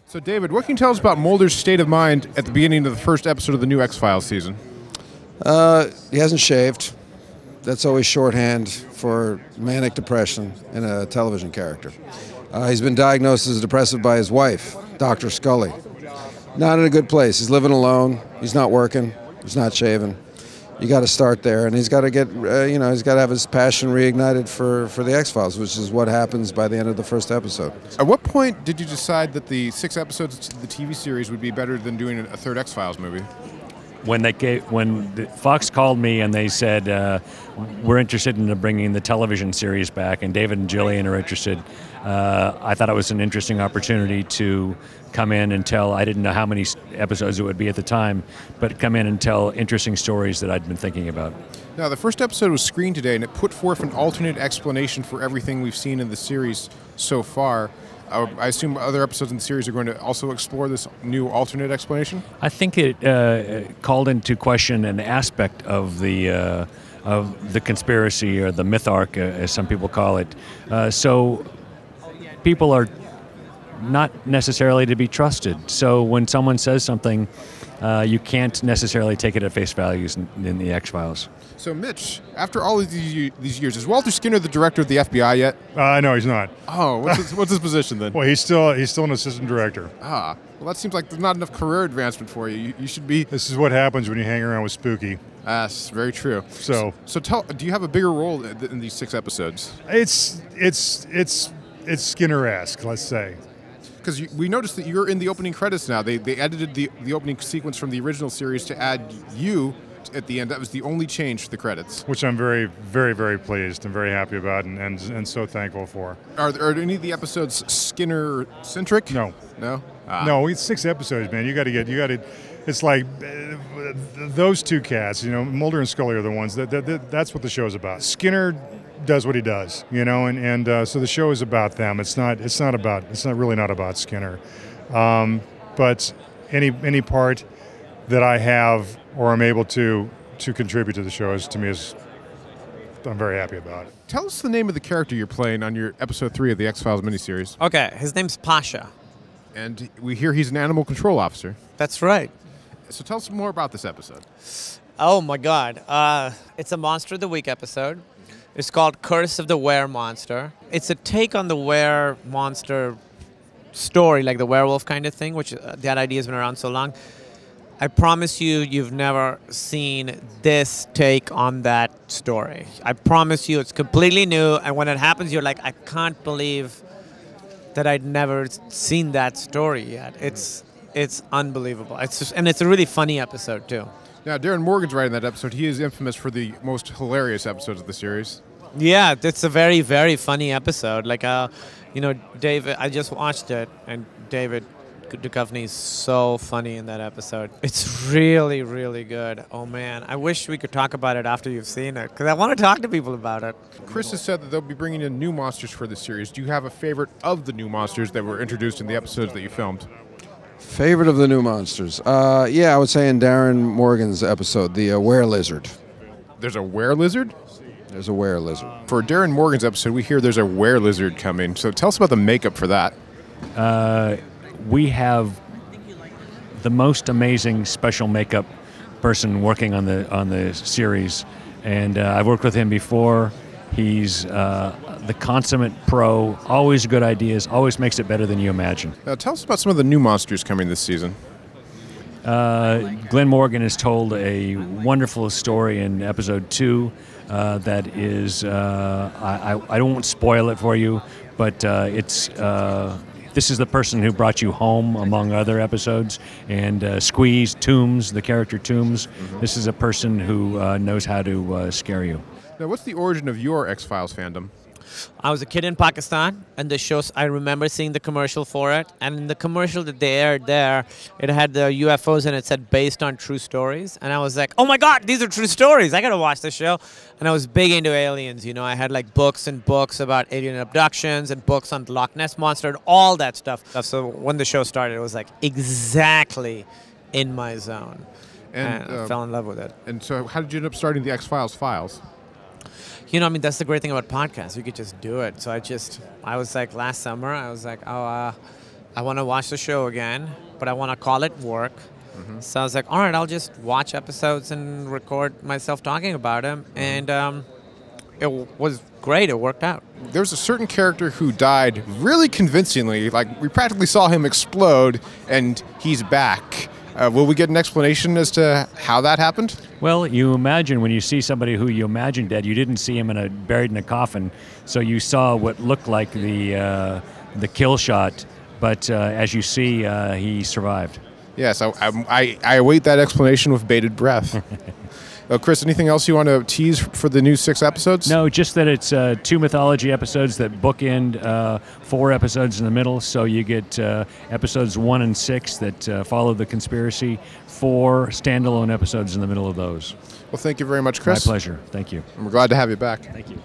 So, David, what can you tell us about Mulder's state of mind at the beginning of the first episode of the new X-Files season? He hasn't shaved. That's always shorthand for manic depression in a television character. He's been diagnosed as depressive by his wife, Dr. Scully. Not in a good place. He's living alone. He's not working. He's not shaving. You got to start there, and he's got to get, he's got to have his passion reignited for the X-Files, which is what happens by the end of the first episode. At what point did you decide that the 6 episodes of the TV series would be better than doing a third X-Files movie? When Fox called me and they said, we're interested in bringing the television series back, and David and Jillian are interested, I thought it was an interesting opportunity to come in and tell, I didn't know how many episodes it would be at the time, but come in and tell interesting stories that I'd been thinking about. Now, the first episode was screened today, and it put forth an alternate explanation for everything we've seen in the series so far. I assume other episodes in the series are going to also explore this new alternate explanation? I think it called into question an aspect of the conspiracy, or the myth arc, as some people call it. So people are not necessarily to be trusted. So when someone says something, you can't necessarily take it at face value in the X-Files. So, Mitch, after all of these years, is Walter Skinner the director of the FBI yet? No, he's not. Oh, what's his position then? Well, he's still an assistant director. Ah, well, that seems like there's not enough career advancement for you. You should be. This is what happens when you hang around with Spooky. That's very true. So do you have a bigger role in these 6 episodes? It's Skinner-esque, let's say. Because we noticed that you're in the opening credits now. They edited the opening sequence from the original series to add you at the end. That was the only change to the credits. Which I'm very, very, very pleased and very happy about, and so thankful for. Are any of the episodes Skinner-centric? No. No? No, it's 6 episodes, man. You got to. It's like those two cats, Mulder and Scully are the ones that's what the show's about. Skinner does what he does, and so the show is about them. It's not really not about Skinner. But any part that I have or I'm able to contribute to the show I'm very happy about it. Tell us the name of the character you're playing on your episode 3 of the X-Files miniseries. Okay, his name's Pasha. And we hear he's an animal control officer. That's right. So tell us more about this episode. Oh my God. It's a Monster of the Week episode. It's called Curse of the Were Monster. It's a take on the were monster story, like the werewolf kind of thing, which that idea has been around so long. I promise you've never seen this take on that story. I promise you it's completely new, and when it happens, you're like, I can't believe that I'd never seen that story yet. It's unbelievable. And it's a really funny episode, too. Now, Darren Morgan's writing that episode. He is infamous for the most hilarious episodes of the series. Yeah, it's a very, very funny episode. Like, David, I just watched it, and David Duchovny is so funny in that episode. It's really, really good. Oh, man. I wish we could talk about it after you've seen it, because I want to talk to people about it. Chris has said that they'll be bringing in new monsters for the series. Do you have a favorite of the new monsters that were introduced in the episodes that you filmed? Favorite of the new monsters? I would say in Darren Morgan's episode, the were-lizard. There's a were-lizard? There's a were-lizard. For Darren Morgan's episode, we hear there's a were-lizard coming. So tell us about the makeup for that. We have the most amazing special makeup person working on the series, and I've worked with him before. He's the consummate pro, always good ideas, always makes it better than you imagine. Now tell us about some of the new monsters coming this season. Glenn Morgan has told a wonderful story in episode 2 that is, I don't spoil it for you, but this is the person who brought you home, among other episodes, and Squeeze, Toombs, the character Toombs. Mm-hmm. This is a person who knows how to scare you. Now, what's the origin of your X-Files fandom? I was a kid in Pakistan, and the shows, I remember seeing the commercial for it. And in the commercial that they aired there, it had the UFOs and it said based on true stories. And I was like, oh my God, these are true stories. I got to watch the show. And I was big into aliens. You know, I had like books and books about alien abductions and books on the Loch Ness Monster and all that stuff. So when the show started, it was like exactly in my zone. And I fell in love with it. And so how did you end up starting the X-Files files? You know, I mean, that's the great thing about podcasts. You could just do it. So I was like, last summer, I was like, I want to watch the show again, but I want to call it work. Mm-hmm. So I was like, all right, I'll just watch episodes and record myself talking about them. Mm-hmm. And it was great. It worked out. There's a certain character who died really convincingly. Like, we practically saw him explode, and he's back. Will we get an explanation as to how that happened? Well, you imagine when you see somebody who you imagine dead, you didn't see him buried in a coffin, so you saw what looked like the kill shot, but as you see, he survived. Yes, I await that explanation with bated breath. Chris, anything else you want to tease for the new 6 episodes? No, just that it's 2 mythology episodes that bookend 4 episodes in the middle, so you get episodes 1 and 6 that follow the conspiracy, 4 standalone episodes in the middle of those. Well, thank you very much, Chris. My pleasure. Thank you. And we're glad to have you back. Thank you.